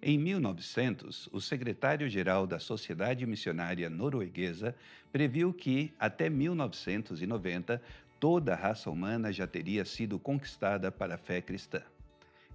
Em 1900, o secretário-geral da Sociedade Missionária Norueguesa previu que, até 1990, toda a raça humana já teria sido conquistada para a fé cristã.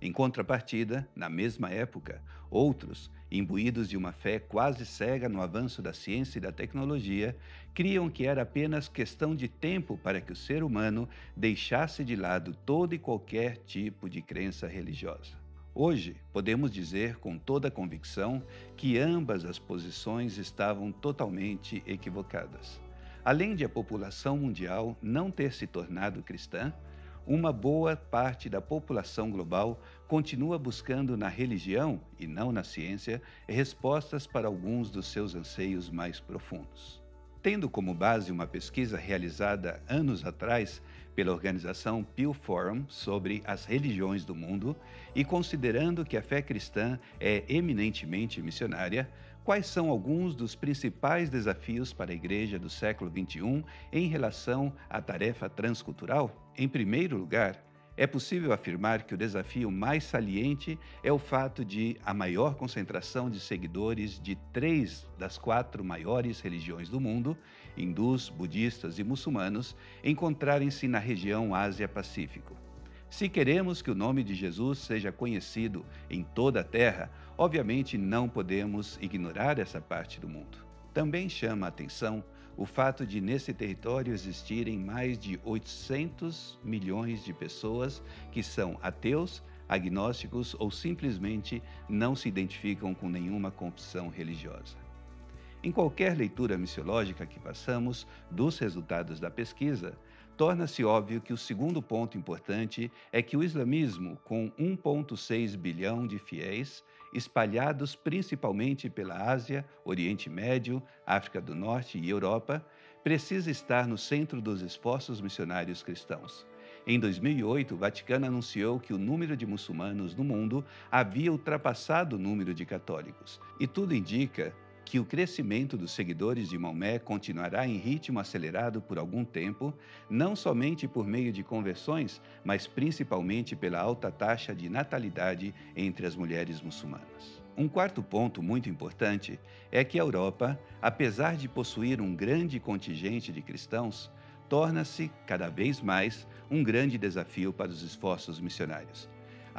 Em contrapartida, na mesma época, outros, imbuídos de uma fé quase cega no avanço da ciência e da tecnologia, criam que era apenas questão de tempo para que o ser humano deixasse de lado todo e qualquer tipo de crença religiosa. Hoje, podemos dizer com toda convicção que ambas as posições estavam totalmente equivocadas. Além de a população mundial não ter se tornado cristã, uma boa parte da população global continua buscando na religião, e não na ciência, respostas para alguns dos seus anseios mais profundos. Tendo como base uma pesquisa realizada anos atrás pela organização Pew Forum sobre as religiões do mundo e considerando que a fé cristã é eminentemente missionária, quais são alguns dos principais desafios para a Igreja do século XXI em relação à tarefa transcultural? Em primeiro lugar, é possível afirmar que o desafio mais saliente é o fato de a maior concentração de seguidores de 3 das 4 maiores religiões do mundo, hindus, budistas e muçulmanos, encontrarem-se na região Ásia-Pacífico. Se queremos que o nome de Jesus seja conhecido em toda a Terra, obviamente não podemos ignorar essa parte do mundo. Também chama a atenção o fato de nesse território existirem mais de 800 milhões de pessoas que são ateus, agnósticos ou simplesmente não se identificam com nenhuma confissão religiosa. Em qualquer leitura missiológica que façamos dos resultados da pesquisa, torna-se óbvio que o segundo ponto importante é que o islamismo, com 1,6 bilhão de fiéis, espalhados principalmente pela Ásia, Oriente Médio, África do Norte e Europa, precisa estar no centro dos esforços missionários cristãos. Em 2008, o Vaticano anunciou que o número de muçulmanos no mundo havia ultrapassado o número de católicos, e tudo indica que o crescimento dos seguidores de Maomé continuará em ritmo acelerado por algum tempo, não somente por meio de conversões, mas principalmente pela alta taxa de natalidade entre as mulheres muçulmanas. Um quarto ponto muito importante é que a Europa, apesar de possuir um grande contingente de cristãos, torna-se, cada vez mais, um grande desafio para os esforços missionários.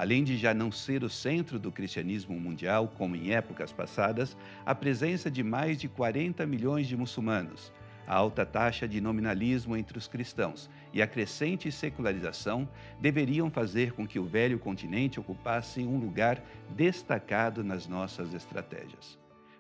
Além de já não ser o centro do cristianismo mundial, como em épocas passadas, a presença de mais de 40 milhões de muçulmanos, a alta taxa de nominalismo entre os cristãos e a crescente secularização deveriam fazer com que o velho continente ocupasse um lugar destacado nas nossas estratégias.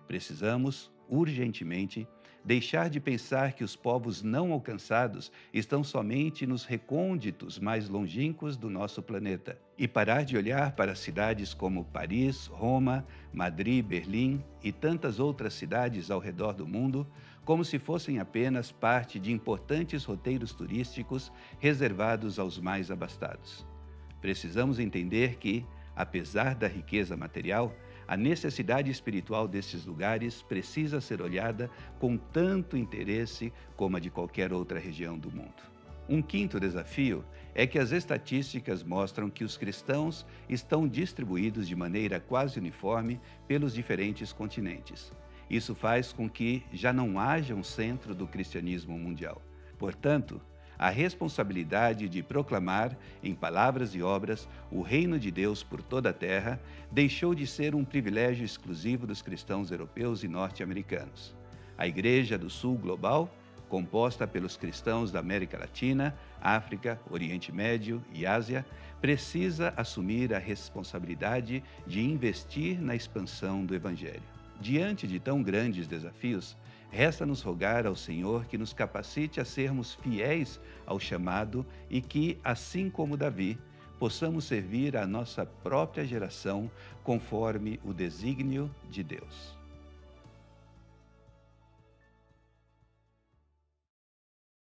Precisamos, urgentemente, deixar de pensar que os povos não alcançados estão somente nos recônditos mais longínquos do nosso planeta e parar de olhar para cidades como Paris, Roma, Madrid, Berlim e tantas outras cidades ao redor do mundo como se fossem apenas parte de importantes roteiros turísticos reservados aos mais abastados. Precisamos entender que, apesar da riqueza material, a necessidade espiritual desses lugares precisa ser olhada com tanto interesse como a de qualquer outra região do mundo. Um quinto desafio é que as estatísticas mostram que os cristãos estão distribuídos de maneira quase uniforme pelos diferentes continentes. Isso faz com que já não haja um centro do cristianismo mundial. Portanto, a responsabilidade de proclamar, em palavras e obras, o reino de Deus por toda a terra deixou de ser um privilégio exclusivo dos cristãos europeus e norte-americanos. A Igreja do Sul Global, composta pelos cristãos da América Latina, África, Oriente Médio e Ásia, precisa assumir a responsabilidade de investir na expansão do Evangelho. Diante de tão grandes desafios, resta-nos rogar ao Senhor que nos capacite a sermos fiéis ao chamado e que, assim como Davi, possamos servir a nossa própria geração conforme o desígnio de Deus.